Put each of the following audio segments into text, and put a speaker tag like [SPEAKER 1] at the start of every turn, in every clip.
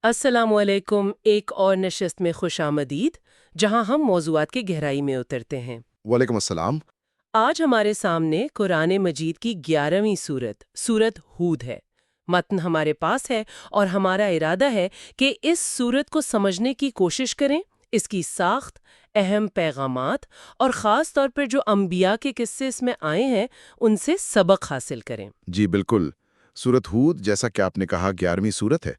[SPEAKER 1] السلام علیکم، ایک اور نشست میں خوش آمدید جہاں ہم موضوعات کی گہرائی میں اترتے ہیں۔
[SPEAKER 2] وعلیکم السلام۔
[SPEAKER 1] آج ہمارے سامنے قرآن مجید کی 11ویں سورت ہود ہے۔ متن ہمارے پاس ہے اور ہمارا ارادہ ہے کہ اس سورت کو سمجھنے کی کوشش کریں، اس کی ساخت، اہم پیغامات اور خاص طور پر جو انبیاء کے قصے اس میں آئے ہیں ان سے سبق حاصل کریں۔
[SPEAKER 2] جی بالکل، سورت ہود جیسا کہ آپ نے کہا 11ویں سورت ہے۔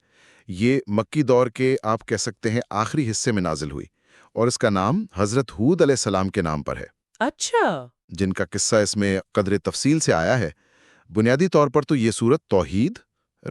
[SPEAKER 2] یہ مکی دور کے آپ کہہ سکتے ہیں آخری حصے میں نازل ہوئی، اور اس کا نام حضرت ہود علیہ السلام کے نام پر ہے،
[SPEAKER 1] اچھا۔
[SPEAKER 2] جن کا قصہ اس میں قدر تفصیل سے آیا ہے۔ بنیادی طور پر تو یہ سورت توحید،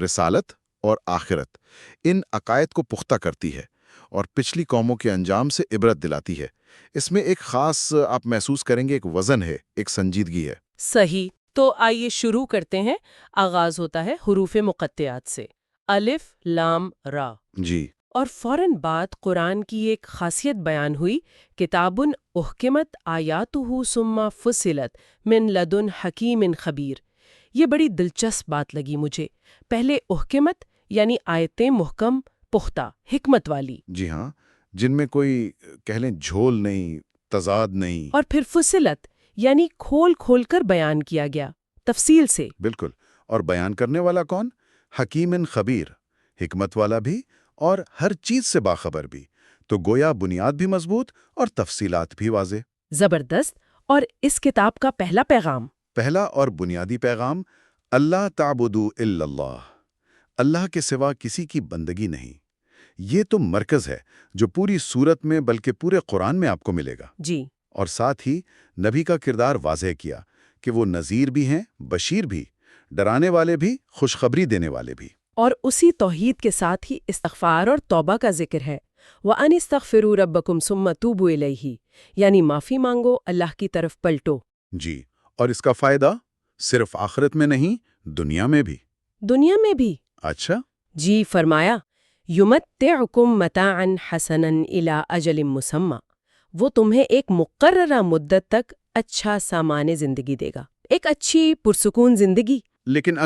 [SPEAKER 2] رسالت اور آخرت، ان عقائد کو پختہ کرتی ہے اور پچھلی قوموں کے انجام سے عبرت دلاتی ہے۔ اس میں ایک خاص آپ محسوس کریں گے، ایک وزن ہے، ایک سنجیدگی ہے۔
[SPEAKER 1] صحیح، تو آئیے شروع کرتے ہیں۔ آغاز ہوتا ہے حروف مقطعات سے، الف لام را،
[SPEAKER 2] جی
[SPEAKER 1] اور فوراً بعد قرآن کی ایک خاصیت بیان ہوئی، کتابٌ احکمت آیاتہ ثم فصلت من لدن حکیم خبیر۔ یہ بڑی دلچسپ بات لگی مجھے۔ پہلے احکمت یعنی آیتیں محکم، پختہ، حکمت والی،
[SPEAKER 2] جی ہاں، جن میں کوئی کہہ لیں جھول نہیں، تضاد نہیں۔
[SPEAKER 1] اور پھر فصلت یعنی کھول کھول کر بیان کیا گیا، تفصیل سے۔
[SPEAKER 2] بالکل، اور بیان کرنے والا کون؟ حکیم خبیر، حکمت والا بھی اور ہر چیز سے باخبر بھی۔ تو گویا بنیاد بھی مضبوط اور تفصیلات بھی واضح۔
[SPEAKER 1] زبردست۔ اور اس کتاب کا پہلا پیغام؟
[SPEAKER 2] پہلا اور بنیادی پیغام، اللہ تعبدوا الا اللہ، اللہ کے سوا کسی کی بندگی نہیں۔ یہ تو مرکز ہے جو پوری سورت میں بلکہ پورے قرآن میں آپ کو ملے گا۔
[SPEAKER 1] جی۔
[SPEAKER 2] اور ساتھ ہی نبی کا کردار واضح کیا کہ وہ نذیر بھی ہیں، بشیر بھی، ڈرانے والے بھی، خوشخبری دینے والے بھی۔
[SPEAKER 1] اور اسی توحید کے ساتھ ہی استغفار اور توبہ کا ذکر ہے۔ وَأَنِ اسْتَغْفِرُوا رَبَّكُمْ ثُمَّ تُوبُوا إِلَيْهِ، یعنی معافی مانگو، اللہ کی طرف پلٹو۔
[SPEAKER 2] جی، اور اس کا فائدہ صرف آخرت میں نہیں، دنیا میں بھی۔
[SPEAKER 1] دنیا میں بھی؟
[SPEAKER 2] اچھا؟
[SPEAKER 1] جی، فرمایا يُمَتِّعُكُم مَتَاعًا حَسَنًا إِلَىٰ أَجَلٍ مُّسَمًّى، وہ تمہیں ایک مقررہ مدت تک اچھا سامان زندگی دے گا، ایک اچھی پرسکون زندگی۔
[SPEAKER 2] لیکن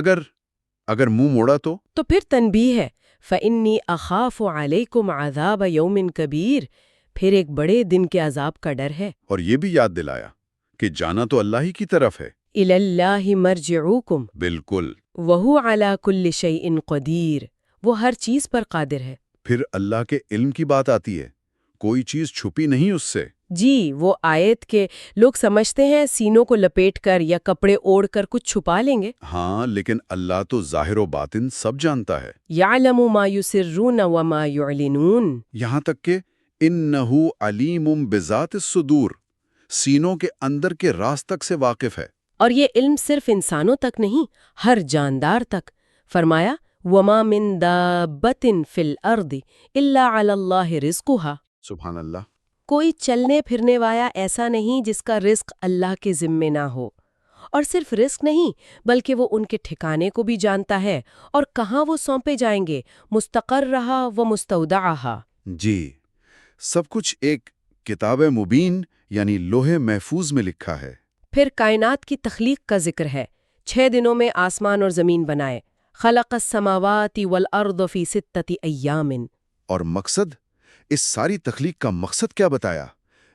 [SPEAKER 2] اگر منہ موڑا تو
[SPEAKER 1] پھر تنبیہ ہے، فَإِنِّي أَخَافُ عَلَيْكُمْ عَذَابَ يَوْمٍ كَبِيرٍ، پھر ایک بڑے دن کے عذاب کا ڈر ہے۔
[SPEAKER 2] اور یہ بھی یاد دلایا کہ جانا تو اللہ ہی کی طرف ہے۔
[SPEAKER 1] إِلَى اللَّهِ مَرْجِعُكُمْ
[SPEAKER 2] بالکل۔
[SPEAKER 1] وَهُوَ عَلَى كُلِّ شَيْءٍ قَدِيرٌ، وہ ہر چیز پر قادر ہے۔
[SPEAKER 2] پھر اللہ کے علم کی بات آتی ہے، کوئی چیز چھپی نہیں اس سے۔
[SPEAKER 1] جی، وہ آیت کے لوگ سمجھتے ہیں سینوں کو لپیٹ کر یا کپڑے اوڑھ کر کچھ چھپا لیں گے۔
[SPEAKER 2] ہاں، لیکن اللہ تو ظاہر و باطن سب جانتا ہے۔
[SPEAKER 1] يَعْلَمُ مَا يُسِرُّونَ وَمَا يُعْلِنُونَ،
[SPEAKER 2] یہاں تک کہ اِنَّهُ عَلِیمٌ بِذَاتِ الصُّدُورِ، سینوں کے اندر کے راز تک سے واقف ہے۔
[SPEAKER 1] اور یہ علم صرف انسانوں تک نہیں، ہر جاندار تک۔ فرمایا وَمَا مِن دَابَّةٍ فِي الْأَرْضِ إِلَّا عَلَى اللَّهِ رِزْقُهَا،
[SPEAKER 2] سبحان اللہ۔
[SPEAKER 1] کوئی چلنے پھرنے والا ایسا نہیں جس کا رزق اللہ کے ذمے نہ ہو۔ اور صرف رزق نہیں، بلکہ وہ ان کے ٹھکانے کو بھی جانتا ہے اور کہاں وہ سونپے جائیں گے، مستقرہا و مستودعہا۔
[SPEAKER 2] جی، سب کچھ ایک کتاب مبین یعنی لوح محفوظ میں لکھا ہے۔
[SPEAKER 1] پھر کائنات کی تخلیق کا ذکر ہے۔ 6 دنوں میں آسمان اور زمین بنائے، خلق السماوات والارض فی 6 ایام۔
[SPEAKER 2] اور مقصد، اس ساری تخلیق کا مقصد کیا بتایا؟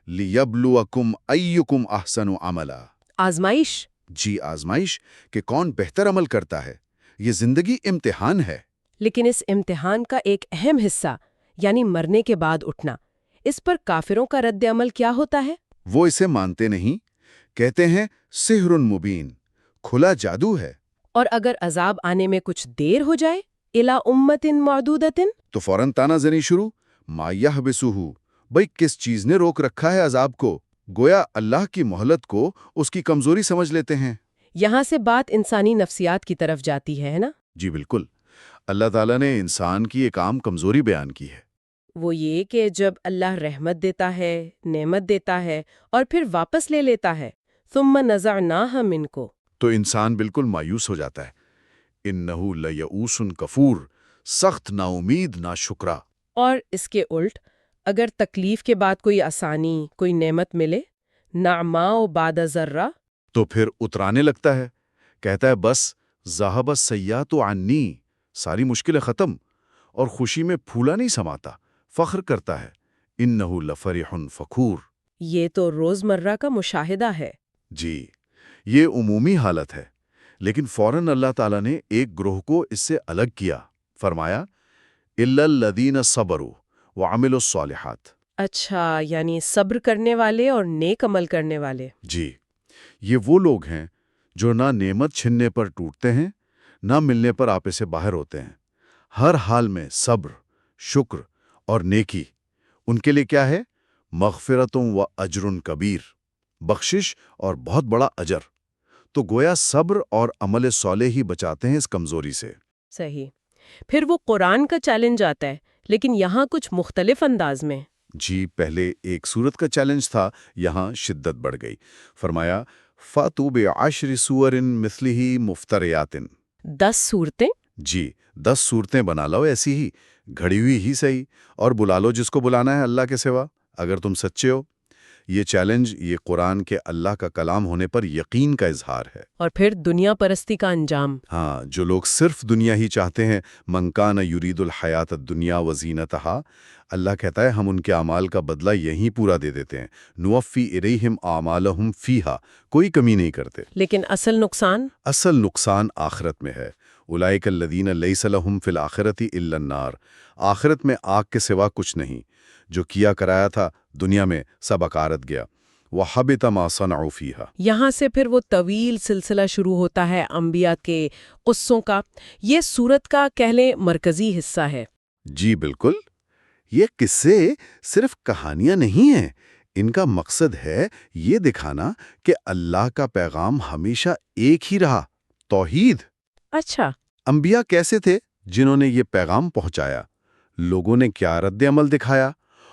[SPEAKER 2] لیبلوکم ایکم احسن عملا،
[SPEAKER 1] آزمائش۔
[SPEAKER 2] جی، آزمائش کہ کون بہتر عمل کرتا ہے۔ یہ زندگی امتحان ہے۔
[SPEAKER 1] لیکن اس امتحان کا ایک اہم حصہ یعنی مرنے کے بعد اٹھنا، اس پر کافروں کا رد عمل کیا ہوتا ہے؟
[SPEAKER 2] وہ اسے مانتے نہیں، کہتے ہیں سحر مبین، کھلا جادو ہے۔
[SPEAKER 1] اور اگر عذاب آنے میں کچھ دیر ہو جائے، الی امت معدودۃ،
[SPEAKER 2] تو فوراً تانا زنی شروع، ما یحبسہ، بھئی کس چیز نے روک رکھا ہے عذاب کو؟ گویا اللہ کی مہلت کو اس کی کمزوری سمجھ لیتے ہیں۔
[SPEAKER 1] یہاں سے بات انسانی نفسیات کی طرف جاتی ہے نا؟
[SPEAKER 2] جی بالکل، اللہ تعالیٰ نے انسان کی ایک عام کمزوری بیان کی ہے۔
[SPEAKER 1] وہ یہ کہ جب اللہ رحمت دیتا ہے، نعمت دیتا ہے اور پھر واپس لے لیتا ہے، ثم نزعناها منکو،
[SPEAKER 2] تو انسان بالکل مایوس ہو جاتا ہے۔ انہ لیئوس کفور، سخت نا امید نا شکرا۔
[SPEAKER 1] اور اس کے الٹ اگر تکلیف کے بعد کوئی آسانی، کوئی نعمت ملے، نعماء بعد ضرہ،
[SPEAKER 2] تو پھر اترانے لگتا ہے، کہتا ہے بس ذہب السیئات عنی، ساری مشکلیں ختم۔ اور خوشی میں پھولا نہیں سماتا، فخر کرتا ہے۔ انہو لفرح فخور۔
[SPEAKER 1] یہ تو روزمرہ کا مشاہدہ ہے۔
[SPEAKER 2] جی، یہ عمومی حالت ہے، لیکن فوراً اللہ تعالیٰ نے ایک گروہ کو اس سے الگ کیا، فرمایا اِلَّا الَّذِينَ صَبَرُوا وَعَمِلُوا الصَّالِحَاتِ۔
[SPEAKER 1] اچھا، یعنی صبر کرنے والے اور نیک عمل کرنے والے۔
[SPEAKER 2] جی، یہ وہ لوگ ہیں جو نہ نعمت چھننے پر ٹوٹتے ہیں، نہ ملنے پر آپے سے باہر ہوتے ہیں۔ ہر حال میں صبر، شکر اور نیکی ان کے لیے کیا ہے؟ مغفرتوں و اجر کبیر، بخشش اور بہت بڑا اجر۔ تو گویا صبر اور عمل صالح ہی بچاتے ہیں اس کمزوری سے۔
[SPEAKER 1] صحیح۔ پھر وہ قرآن کا چیلنج آتا ہے، لیکن یہاں کچھ مختلف انداز میں۔
[SPEAKER 2] جی، پہلے ایک سورت کا چیلنج تھا، یہاں شدت بڑھ گئی۔ فرمایا فَأْتُوا بِعَشْرِ سُوَرٍ مِثْلِهِ مُفْتَرِيَاتٍ۔
[SPEAKER 1] 10 صورتیں؟
[SPEAKER 2] جی، 10 صورتیں بنا لو ایسی ہی، گھڑی ہوئی ہی صحیح، اور بلا لو جس کو بلانا ہے اللہ کے سوا، اگر تم سچے ہو۔ یہ چیلنج یہ قرآن کے اللہ کا کلام ہونے پر یقین کا اظہار ہے۔
[SPEAKER 1] اور پھر دنیا پرستی کا انجام۔
[SPEAKER 2] ہاں، جو لوگ صرف دنیا ہی چاہتے ہیں، من کان یرید الحیات الدنیا وزینتہا، اللہ کہتا ہے ہم ان کے اعمال کا بدلہ یہیں پورا دے دیتے ہیں۔ نوفی الیہم اعمالہم فیہا، کوئی کمی نہیں کرتے۔
[SPEAKER 1] لیکن اصل نقصان؟
[SPEAKER 2] اصل نقصان آخرت میں ہے۔ اولئک الذین لیس لہم فی الآخرۃ الا النار، آخرت میں آگ کے سوا کچھ نہیں، جو کیا کرایا تھا دنیا میں سب اکارت گیا۔ وحبط ما صنعوا فیہا۔
[SPEAKER 1] یہاں سے پھر وہ طویل سلسلہ شروع ہوتا ہے انبیاء کے قصوں کا۔ یہ سورت کا کہہ لیں مرکزی حصہ ہے۔
[SPEAKER 2] جی بالکل، یہ قصے صرف کہانیاں نہیں ہیں، ان کا مقصد ہے یہ دکھانا کہ اللہ کا پیغام ہمیشہ ایک ہی رہا، توحید۔
[SPEAKER 1] اچھا۔
[SPEAKER 2] انبیاء کیسے تھے جنہوں نے یہ پیغام پہنچایا؟ لوگوں نے کیا رد عمل دکھایا؟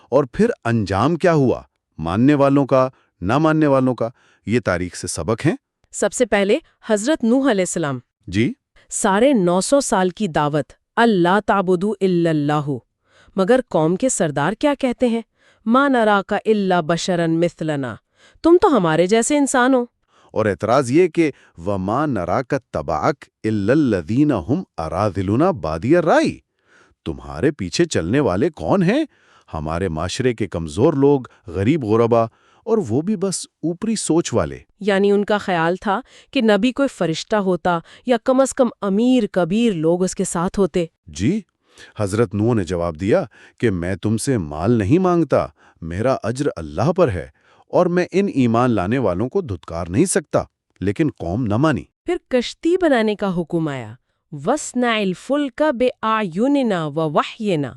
[SPEAKER 2] اور پھر انجام کیا ہوا؟ ماننے والوں کا، نہ ماننے والوں کا، یہ تاریخ سے سبق ہیں۔
[SPEAKER 1] سب سے پہلے حضرت نوح علیہ السلام۔
[SPEAKER 2] جی،
[SPEAKER 1] سارے 900 سال کی دعوت، اللہ تعبدوا الا اللہ، مگر قوم کے سردار کیا کہتے ہیں؟ ما نراک الا بشرا مثلنا، تم تو ہمارے جیسے انسان ہو۔
[SPEAKER 2] اور اعتراض یہ کہ وَمَا نَرَاكَ اتَّبَعَكَ إِلَّا الَّذِينَ هُمْ أَرَاذِلُنَا بَادِيَ الرَّأْيِ، تمہارے پیچھے چلنے والے کون ہیں؟ ہمارے معاشرے کے کمزور لوگ، غریب غربا، اور وہ بھی بس اوپری سوچ والے۔
[SPEAKER 1] یعنی ان کا خیال تھا کہ نبی کوئی فرشتہ ہوتا یا کم از کم امیر کبیر لوگ اس کے ساتھ ہوتے۔
[SPEAKER 2] جی، حضرت نوح نے جواب دیا کہ میں تم سے مال نہیں مانگتا، میرا اجر اللہ پر ہے، اور میں ان ایمان لانے والوں کو دھتکار نہیں سکتا، لیکن قوم نہ مانی۔
[SPEAKER 1] پھر کشتی بنانے کا حکم آیا، وَاصْنَعِ الْفُلْكَ بِأَعْيُنِنَا وَوَحْيِنَا،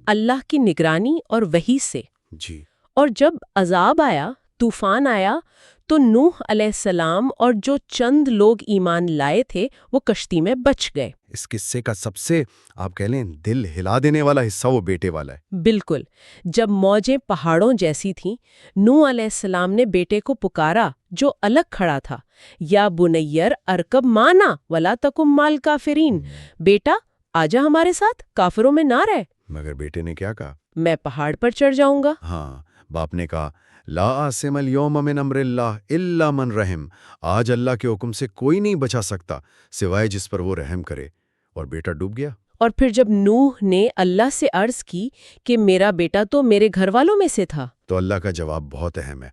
[SPEAKER 1] اللہ کی نگرانی اور وحی سے۔
[SPEAKER 2] جی،
[SPEAKER 1] اور جب عذاب آیا، طوفان آیا، تو نوح علیہ السلام اور جو چند لوگ ایمان لائے تھے وہ کشتی میں بچ گئے۔
[SPEAKER 3] اس قصے کا سب سے آپ کہہ لیں دل ہلا دینے والا حصہ وہ بیٹے والا ہے۔
[SPEAKER 1] بالکل، جب موجیں پہاڑوں جیسی تھیں، نوح علیہ السلام نے بیٹے کو پکارا جو الگ کھڑا تھا، یا بنیر ارکب معنا ولا تکن مع الکافرین، بیٹا آجا ہمارے ساتھ، کافروں میں نہ رہ۔
[SPEAKER 3] مگر بیٹے نے کیا کہا؟
[SPEAKER 1] میں پہاڑ پر چڑھ جاؤں گا۔
[SPEAKER 3] ہاں، باپ نے کہا لا عاصم اليوم من امر اللہ الا من رحم، آج اللہ کے حکم سے کوئی نہیں بچا سکتا سوائے جس پر وہ رحم کرے، اور بیٹا ڈوب گیا۔
[SPEAKER 1] اور پھر جب نوح نے اللہ سے عرض کی کہ میرا بیٹا تو میرے گھر والوں میں سے تھا،
[SPEAKER 3] تو اللہ کا جواب بہت اہم ہے۔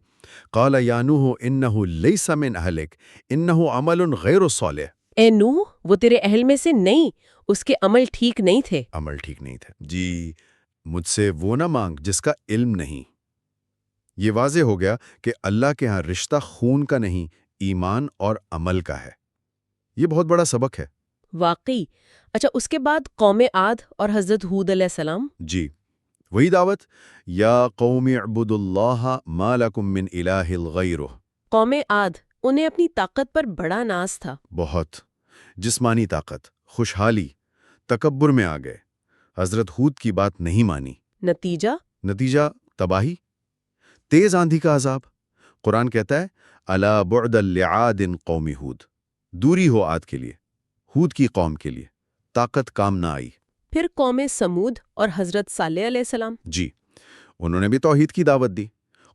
[SPEAKER 3] قال یا نوح انہ لیس من اہلک انہ عمل غیر صالح۔
[SPEAKER 1] اے نوح، وہ تیرے اہل میں سے نہیں، اس کے عمل ٹھیک نہیں تھے۔
[SPEAKER 3] عمل ٹھیک نہیں تھا۔ جی، مجھ سے وہ نہ مانگ جس کا علم نہیں۔ یہ واضح ہو گیا کہ اللہ کے ہاں رشتہ خون کا نہیں، ایمان اور عمل کا ہے۔ یہ بہت بڑا سبق ہے۔
[SPEAKER 1] واقعی۔ اچھا، اس کے بعد قوم عاد اور حضرت ہود علیہ السلام۔
[SPEAKER 3] جی، وہی دعوت، یا قوم اعبدوا اللہ ما لکم من الہ غیرہ۔
[SPEAKER 1] قوم عاد، انہیں اپنی طاقت پر بڑا ناز تھا۔
[SPEAKER 3] بہت جسمانی طاقت، خوشحالی، تکبر میں آ گئے، حضرت ہود کی بات نہیں مانی۔ نتیجہ تباہی، تیز آندھی کا عذاب۔ قرآن کہتا ہے الا بعدا لعاد قوم ہود، دوری ہو عاد کے لیے، ہود کی قوم کے لیے، طاقت کام نہ آئی۔
[SPEAKER 1] پھر قوم سمود اور حضرت صالح علیہ السلام۔
[SPEAKER 3] جی، انہوں نے بھی توحید کی دعوت دی،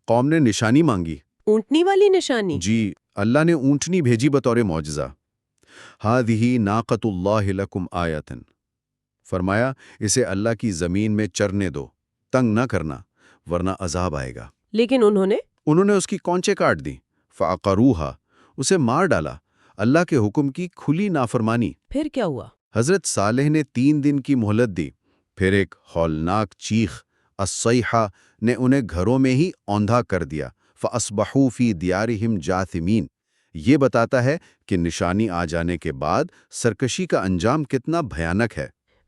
[SPEAKER 3] قوم نے نشانی مانگی۔
[SPEAKER 1] اونٹنی والی نشانی؟
[SPEAKER 3] جی، اللہ نے اونٹنی بھیجی بطور معجزہ، ہذہ ناقۃ اللہ لکم آیۃ، فرمایا اسے اللہ کی زمین میں چرنے دو، تنگ نہ کرنا ورنہ عذاب آئے گا۔
[SPEAKER 1] لیکن
[SPEAKER 3] انہوں نے اس کی کونچیں کاٹ دیں، فعقروہا، اسے مار ڈالا، اللہ کے حکم کی کھلی نافرمانی۔
[SPEAKER 1] پھر کیا ہوا؟
[SPEAKER 3] حضرت صالح نے 3 دن کی مہلت دی، پھر ایک ہولناک چیخ الصیحہ نے انہیں گھروں میں ہی اوندھا کر دیا، فَأَصْبَحُوا فِي دِيَارِهِمْ جَاثِمِينَ۔ یہ بتاتا ہے کہ نشانی آ جانے کے بعد سرکشی کا انجام کتنا بھیانک ہے۔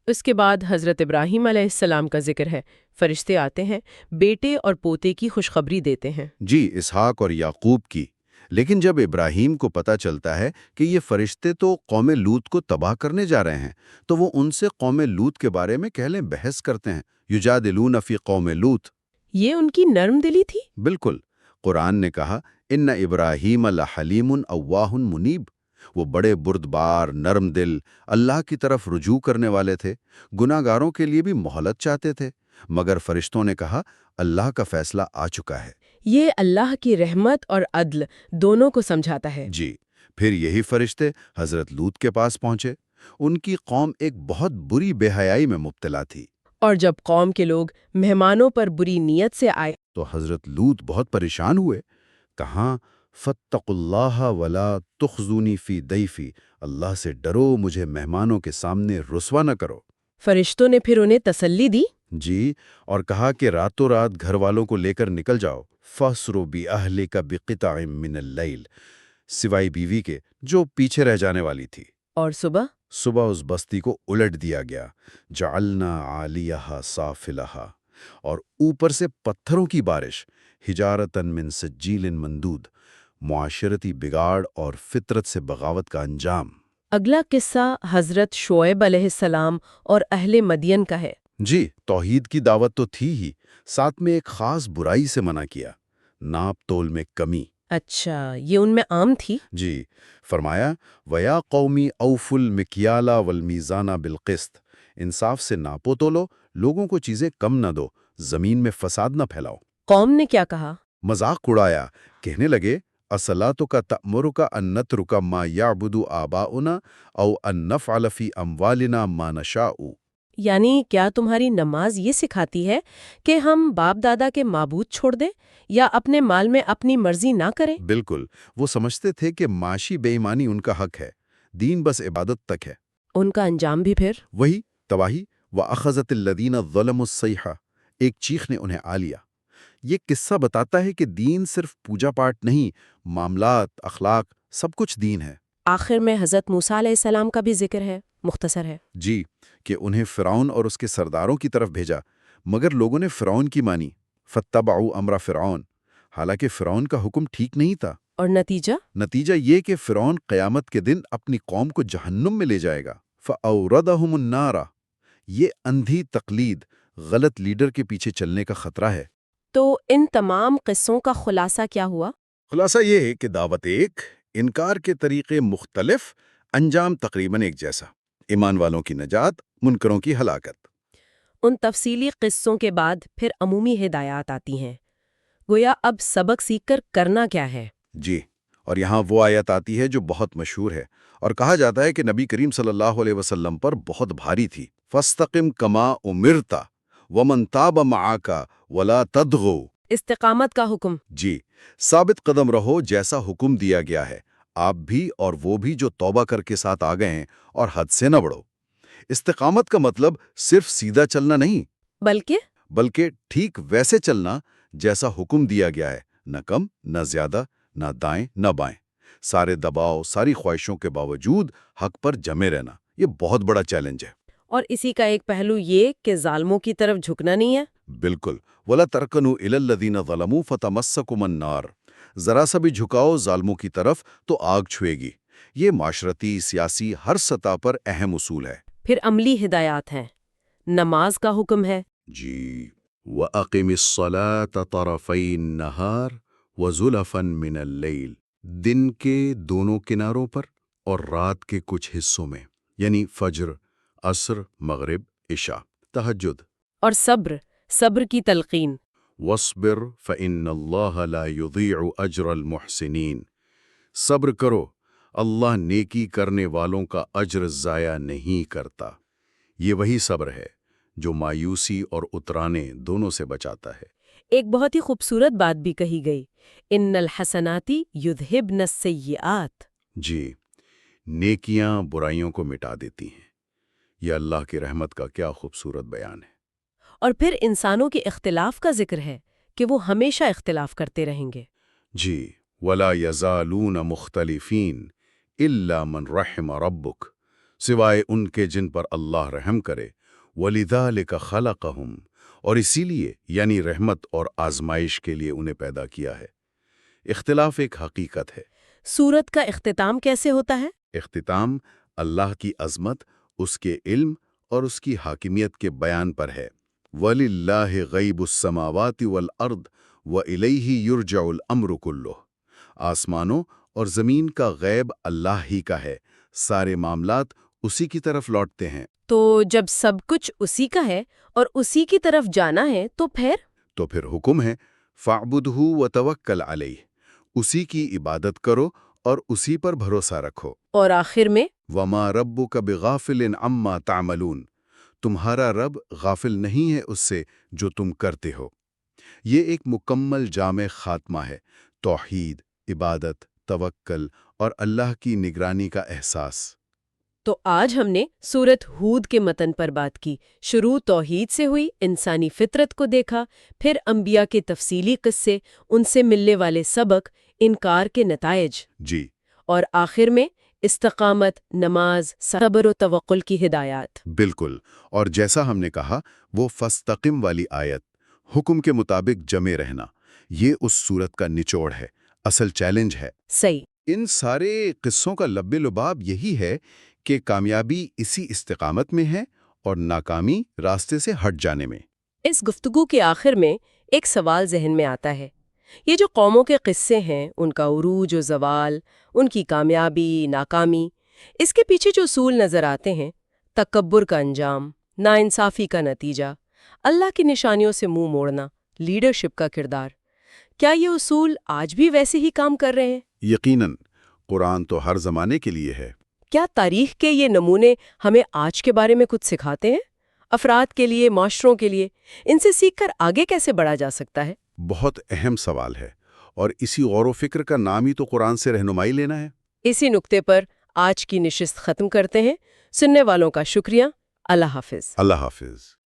[SPEAKER 1] اس کے بعد حضرت ابراہیم علیہ السلام کا ذکر ہے۔ فرشتے آتے ہیں، بیٹے اور پوتے کی خوشخبری دیتے ہیں۔
[SPEAKER 3] جی، اسحاق اور یعقوب کی۔ لیکن جب ابراہیم کو پتہ چلتا ہے کہ یہ فرشتے تو قوم لوط کو تباہ کرنے جا رہے ہیں، تو وہ ان سے قوم لوط کے بارے میں کہہ لیں بحث کرتے ہیں، یجادلون فی قوم لوط۔
[SPEAKER 1] یہ ان کی نرم دلی تھی؟
[SPEAKER 3] بالکل، قرآن نے کہا ان ابراہیم لحلیم اواہ منیب، وہ بڑے بردبار، نرم دل، اللہ کی طرف رجوع کرنے والے تھے، گناہ گاروں کے لیے بھی مہلت چاہتے تھے، مگر فرشتوں نے کہا اللہ کا فیصلہ آ چکا ہے۔
[SPEAKER 1] یہ اللہ کی رحمت اور عدل دونوں کو سمجھاتا ہے۔
[SPEAKER 3] جی، پھر یہی فرشتے حضرت لوط کے پاس پہنچے۔ ان کی قوم ایک بہت بری بے حیائی میں مبتلا تھی،
[SPEAKER 1] اور جب قوم کے لوگ مہمانوں پر بری نیت سے آئے
[SPEAKER 3] تو حضرت لوط بہت پریشان ہوئے۔ کہاں فاتقوا اللہ ولا تخزونی فی ضیفی، اللہ سے ڈرو، مجھے مہمانوں کے سامنے رسوا نہ کرو۔
[SPEAKER 1] فرشتوں نے پھر انہیں تسلی دی۔
[SPEAKER 3] جی، اور کہا کہ راتوں رات گھر والوں کو لے کر نکل جاؤ، فَاسْرُ بِأَهْلِكَ بِقِطَعٍ مِّنَ اللَّيْلِ، سوائے بیوی کے جو پیچھے رہ جانے والی تھی۔
[SPEAKER 1] اور
[SPEAKER 3] صبح اس بستی کو الٹ دیا گیا، جعلنا عالیہا سافلہا، اور اوپر سے پتھروں کی بارش، حجارتن من سجیل مندود، معاشرتی بگاڑ اور فطرت سے بغاوت کا انجام۔
[SPEAKER 1] اگلا قصہ حضرت شعیب علیہ السلام اور اہل مدین کا ہے۔
[SPEAKER 3] جی، توحید کی دعوت تو تھی ہی، ساتھ میں ایک خاص برائی سے منع کیا، ناپ تول میں کمی۔
[SPEAKER 1] اچھا، یہ ان میں عام تھی؟
[SPEAKER 3] جی، فرمایا وَيَا قَوْمِ أَوْفُوا الْمِكْيَالَ وَالْمِيزَانَ بِالْقِسْطِ، انصاف سے ناپو تولو، لوگوں کو چیزیں کم نہ دو، زمین میں فساد نہ پھیلاؤ۔
[SPEAKER 1] قوم نے کیا کہا؟
[SPEAKER 3] مذاق اڑایا، کہنے لگے اَصَلَاتُكَ تَأْمُرُكَ أَن نَّتْرُكَ مَا يَعْبُدُ آبَاؤُنَا أَوْ أَن نَّفْعَلَ فِي أَمْوَالِنَا مَا نَشَاءُ۔
[SPEAKER 1] یعنی کیا تمہاری نماز یہ سکھاتی ہے کہ ہم باپ دادا کے معبود چھوڑ دیں یا اپنے مال میں اپنی مرضی نہ کریں؟
[SPEAKER 3] بالکل، وہ سمجھتے تھے کہ معاشی بے ایمانی ان کا حق ہے، دین بس عبادت تک ہے۔
[SPEAKER 1] ان کا انجام بھی پھر
[SPEAKER 3] وہی تباہی، وَأَخَذَتِ الَّذِينَ ظَلَمُوا الصَّيْحَةُ، ایک چیخ نے انہیں آ لیا۔ یہ قصہ بتاتا ہے کہ دین صرف پوجا پاٹ نہیں، معاملات، اخلاق، سب کچھ دین ہے۔
[SPEAKER 1] آخر میں حضرت موسیٰ علیہ السلام کا بھی ذکر ہے، مختصر ہے۔
[SPEAKER 3] جی، کہ انہیں فرعون اور اس کے سرداروں کی طرف بھیجا، مگر لوگوں نے فرعون کی مانی، فَاتَّبَعُوا أَمْرَ فرعون، حالانکہ فرعون کا حکم ٹھیک نہیں تھا۔
[SPEAKER 1] اور
[SPEAKER 3] نتیجہ یہ کہ فرعون قیامت کے دن اپنی قوم کو جہنم میں لے جائے گا۔ فَأَوْرَدَهُمُ النَّارَ، یہ اندھی تقلید، غلط لیڈر کے پیچھے چلنے کا خطرہ ہے۔
[SPEAKER 1] تو ان تمام قصوں کا خلاصہ کیا ہوا؟
[SPEAKER 3] خلاصہ یہ ہے کہ دعوت ایک، انکار کے طریقے مختلف، انجام تقریباً ایک جیسا، ایمان والوں کی نجات، منکروں کی ہلاکت۔
[SPEAKER 1] ان تفصیلی قصوں کے بعد پھر عمومی ہدایات آتی ہیں، گویا اب سبق سیکھ کر کرنا کیا ہے۔
[SPEAKER 3] جی، اور یہاں وہ آیت آتی ہے جو بہت مشہور ہے، اور کہا جاتا ہے کہ نبی کریم صلی اللہ علیہ وسلم پر بہت بھاری تھی۔ فَاسْتَقِمْ كَمَا أُمِرْتَ وَمَنْ تَابَ مَعَكَ وَلَا تَطْغَوْا۔
[SPEAKER 1] استقامت کا حکم۔
[SPEAKER 3] جی، ثابت قدم رہو جیسا حکم دیا گیا ہے، آپ بھی اور وہ بھی جو توبہ کر کے ساتھ آ گئے ہیں، اور حد سے نہ بڑھو۔ استقامت کا مطلب صرف سیدھا چلنا نہیں، بلکہ ٹھیک ویسے چلنا جیسا حکم دیا گیا ہے، نہ کم نہ زیادہ، نہ دائیں نہ بائیں، سارے دباؤ، ساری خواہشوں کے باوجود حق پر جمے رہنا۔ یہ بہت بڑا چیلنج ہے۔
[SPEAKER 1] اور اسی کا ایک پہلو یہ کہ ظالموں کی طرف جھکنا نہیں ہے۔
[SPEAKER 3] بالکل، وَلَا تَرْكَنُوا إِلَى الَّذِينَ ظَلَمُوا فَتَمَسَّكُمُ النَّارُ، ذرا سا بھی جھکاؤ ظالموں کی طرف تو آگ چھوئے گی۔ یہ معاشرتی، سیاسی، ہر سطح پر اہم اصول ہے۔
[SPEAKER 1] پھر عملی ہدایات ہیں، نماز کا حکم ہے۔
[SPEAKER 3] جی، وَأَقِمِ الصَّلَاةَ طَرَفَيِ النَّهَارِ وَزُلَفًا مِّنَ اللَّيْلِ، دن کے دونوں کناروں پر اور رات کے کچھ حصوں میں، یعنی فجر، عصر، مغرب، عشاء، تہجد۔
[SPEAKER 1] اور صبر کی تلقین۔
[SPEAKER 3] وَاصْبِرْ فَإِنَّ اللَّهَ لَا يُضِيعُ أَجْرَ الْمُحْسِنِينَ، صبر کرو، اللہ نیکی کرنے والوں کا اجر ضائع نہیں کرتا۔ یہ وہی صبر ہے جو مایوسی اور اترانے دونوں سے بچاتا ہے۔
[SPEAKER 1] ایک بہت ہی خوبصورت بات بھی کہی گئی، ان الحسناتی یذہبن السیئات۔
[SPEAKER 3] جی، نیکیاں برائیوں کو مٹا دیتی ہیں۔ یہ اللہ کی رحمت کا کیا خوبصورت بیان ہے۔
[SPEAKER 1] اور پھر انسانوں کے اختلاف کا ذکر ہے کہ وہ ہمیشہ اختلاف کرتے رہیں گے۔
[SPEAKER 3] جی، وَلَا يَزَالُونَ مُخْتَلِفِينَ إِلَّا مَنْ رَحِمَ رَبُّكَ، سوائے ان کے جن پر اللہ رحم کرے، وَلِذَالِكَ خَلَقَهُمْ، اور اسی لیے یعنی رحمت اور آزمائش کے لیے انہیں پیدا کیا ہے۔ اختلاف ایک حقیقت ہے۔
[SPEAKER 1] سورت کا اختتام کیسے ہوتا ہے؟
[SPEAKER 3] اختتام اللہ کی عظمت، اس کے علم اور اس کی حاکمیت کے بیان پر ہے۔ وَلِلَّهِ غَيْبُ السَّمَاوَاتِ وَالْأَرْضِ وَإِلَيْهِ يُرْجَعُ الْأَمْرُ كُلُّهُ، آسمانوں اور زمین کا غیب اللہ ہی کا ہے، سارے معاملات اسی کی طرف لوٹتے ہیں۔
[SPEAKER 1] تو جب سب کچھ اسی کا ہے اور اسی کی طرف جانا ہے تو پھر
[SPEAKER 3] حکم ہے فَاعْبُدْهُ وَتَوَكَّلْ عَلَيْهِ، اسی کی عبادت کرو اور اسی پر بھروسہ رکھو۔
[SPEAKER 1] اور آخر میں
[SPEAKER 3] وَمَا رَبُّكَ بِغَافِلٍ عَمَّا تَعْمَلُونَ، تمہارا رب غافل نہیں ہے اس سے جو تم کرتے ہو۔ یہ ایک مکمل جامع خاتمہ ہے، توحید، عبادت، توکل اور اللہ کی نگرانی کا احساس۔
[SPEAKER 1] تو آج ہم نے سورت ہود کے متن پر بات کی۔ شروع توحید سے ہوئی، انسانی فطرت کو دیکھا، پھر انبیاء کے تفصیلی قصے، ان سے ملنے والے سبق، انکار کے نتائج،
[SPEAKER 3] جی،
[SPEAKER 1] اور آخر میں استقامت، نماز، صبر و توکل کی ہدایات۔
[SPEAKER 3] بالکل، اور جیسا ہم نے کہا وہ فَاسْتَقِمْ والی آیت، حکم کے مطابق جمے رہنا، یہ اس سورت کا نچوڑ ہے، اصل چیلنج ہے۔
[SPEAKER 1] صحیح۔
[SPEAKER 3] ان سارے قصوں کا لب لباب یہی ہے کہ کامیابی اسی استقامت میں ہے اور ناکامی راستے سے ہٹ جانے میں۔
[SPEAKER 1] اس گفتگو کے آخر میں ایک سوال ذہن میں آتا ہے۔ یہ جو قوموں کے قصے ہیں، ان کا عروج و زوال، ان کی کامیابی، ناکامی، اس کے پیچھے جو اصول نظر آتے ہیں، تکبر کا انجام، ناانصافی کا نتیجہ، اللہ کی نشانیوں سے منہ موڑنا، لیڈرشپ کا کردار، کیا یہ اصول آج بھی ویسے ہی کام کر رہے ہیں؟
[SPEAKER 3] یقیناً، قرآن تو ہر زمانے کے لیے ہے۔
[SPEAKER 1] کیا تاریخ کے یہ نمونے ہمیں آج کے بارے میں کچھ سکھاتے ہیں؟ افراد کے لیے، معاشروں کے لیے، ان سے سیکھ کر آگے کیسے بڑھا جا سکتا ہے؟
[SPEAKER 3] بہت اہم سوال ہے، اور اسی غور و فکر کا نام ہی تو قرآن سے رہنمائی لینا ہے۔
[SPEAKER 1] اسی نقطے پر آج کی نشست ختم کرتے ہیں۔ سننے والوں کا شکریہ۔ اللہ حافظ۔
[SPEAKER 3] اللہ حافظ۔